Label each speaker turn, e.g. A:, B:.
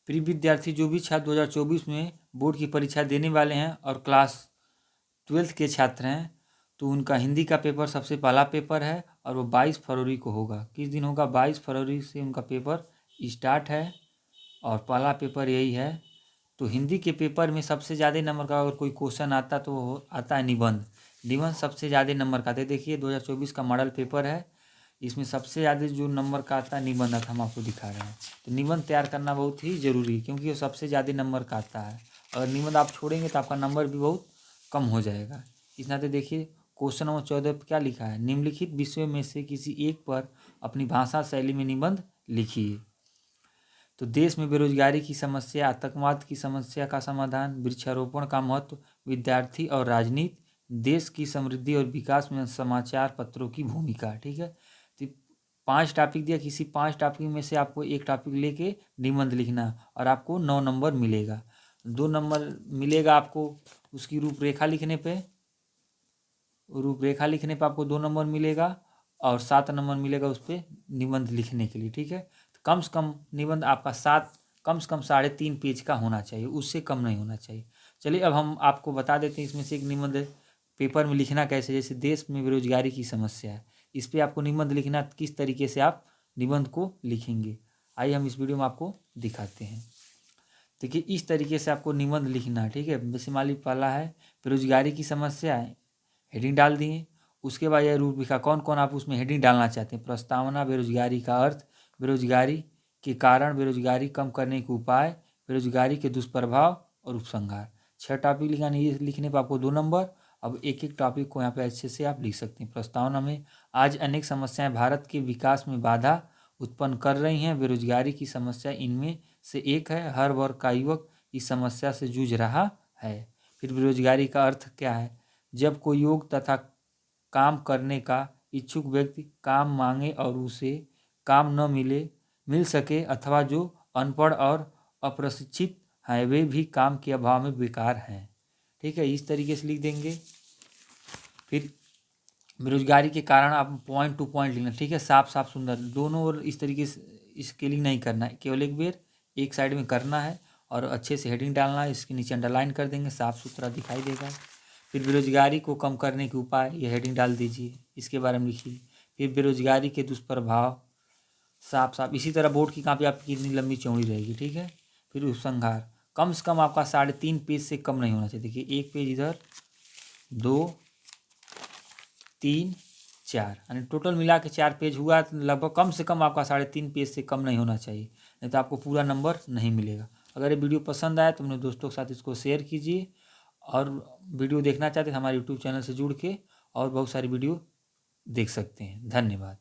A: प्रिय विद्यार्थी, जो भी छात्र 2024 में बोर्ड की परीक्षा देने वाले हैं और क्लास 12th के छात्र हैं, तो उनका हिंदी का पेपर सबसे पहला पेपर है और वो 22 फरवरी को होगा। किस दिन होगा? 22 फरवरी से उनका पेपर स्टार्ट है और पहला पेपर यही है। तो हिंदी के पेपर में सबसे ज़्यादा नंबर का अगर कोई क्वेश्चन आता तो वो आता है निबंध। निबंध सबसे ज़्यादा नंबर का आते। देखिए 2024 का मॉडल पेपर है, इसमें सबसे ज़्यादा जो नंबर का आता है निबंध आता, हम आपको दिखा रहे हैं। तो निबंध तैयार करना बहुत ही ज़रूरी है क्योंकि वो सबसे ज़्यादा नंबर का आता है। अगर निबंध आप छोड़ेंगे तो आपका नंबर भी बहुत कम हो जाएगा। इस नाते देखिए क्वेश्चन नंबर 14 पर क्या लिखा है? निम्नलिखित विषयों में से किसी एक पर अपनी भाषा शैली में निबंध लिखिए। तो देश में बेरोजगारी की समस्या, आतंकवाद की समस्या का समाधान, वृक्षारोपण का महत्व, विद्यार्थी और राजनीति, देश की समृद्धि और विकास में समाचार पत्रों की भूमिका। ठीक है, तो 5 टॉपिक दिया, किसी 5 टॉपिक में से आपको एक टॉपिक लेके निबंध लिखना और आपको 9 नंबर मिलेगा। 2 नंबर मिलेगा आपको उसकी रूपरेखा लिखने पे, आपको 2 नंबर मिलेगा और 7 नंबर मिलेगा उस पर निबंध लिखने के लिए। ठीक है, तो कम से कम निबंध आपका 7, कम से कम 3.5 पेज का होना चाहिए, उससे कम नहीं होना चाहिए। चलिए अब हम आपको बता देते हैं इसमें से एक निबंध पेपर में लिखना कैसे। जैसे देश में बेरोजगारी की समस्या है, इस पर आपको निबंध लिखना, किस तरीके से आप निबंध को लिखेंगे आइए हम इस वीडियो में आपको दिखाते हैं। देखिए इस तरीके से आपको निबंध लिखना है। ठीक है, जैसे मान लीजिए पहला है बेरोजगारी की समस्या है, हेडिंग डाल दिए। उसके बाद यह रूपरेखा, कौन कौन आप उसमें हेडिंग डालना चाहते हैं। प्रस्तावना, बेरोजगारी का अर्थ, बेरोजगारी के कारण, बेरोजगारी कम करने के उपाय, बेरोजगारी के दुष्प्रभाव और उपसंहार। 6 टॉपिक लिखाने, ये लिखने पर आपको 2 नंबर। अब एक एक टॉपिक को यहाँ पे अच्छे से आप लिख सकते हैं। प्रस्तावना में, आज अनेक समस्याएं भारत के विकास में बाधा उत्पन्न कर रही हैं। बेरोजगारी की समस्या इनमें से एक है। हर वर्ग का युवक इस समस्या से जूझ रहा है। फिर बेरोजगारी का अर्थ क्या है? जब कोई योग्य तथा काम करने का इच्छुक व्यक्ति काम मांगे और उसे काम न मिल सके, अथवा जो अनपढ़ और अप्रशिक्षित हैं वे भी काम के अभाव में बेकार हैं। ठीक है, इस तरीके से लिख देंगे। फिर बेरोजगारी के कारण आप पॉइंट टू पॉइंट लिखना। ठीक है, साफ साफ सुंदर, दोनों ओर इस तरीके से स्केलिंग नहीं करना है, केवल एक बार एक साइड में करना है और अच्छे से हेडिंग डालना है। इसके नीचे अंडरलाइन कर देंगे, साफ सुथरा दिखाई देगा। फिर बेरोजगारी को कम करने के उपाय, ये हेडिंग डाल दीजिए, इसके बारे में लिखिए। फिर बेरोजगारी के दुष्प्रभाव, साफ साफ इसी तरह बोर्ड की कॉपी आपकी कितनी लंबी चौड़ी रहेगी। ठीक है, फिर उपसंहार, कम से कम आपका 3.5 पेज से कम नहीं होना चाहिए। देखिए 1 पेज इधर, 2, 3, 4, यानी टोटल मिला के 4 पेज हुआ। लगभग कम से कम आपका 3.5 पेज से कम नहीं होना चाहिए, नहीं तो आपको पूरा नंबर नहीं मिलेगा। अगर ये वीडियो पसंद आए तो अपने दोस्तों के साथ इसको शेयर कीजिए और वीडियो देखना चाहते हैं हमारे यूट्यूब चैनल से जुड़ के और बहुत सारी वीडियो देख सकते हैं। धन्यवाद।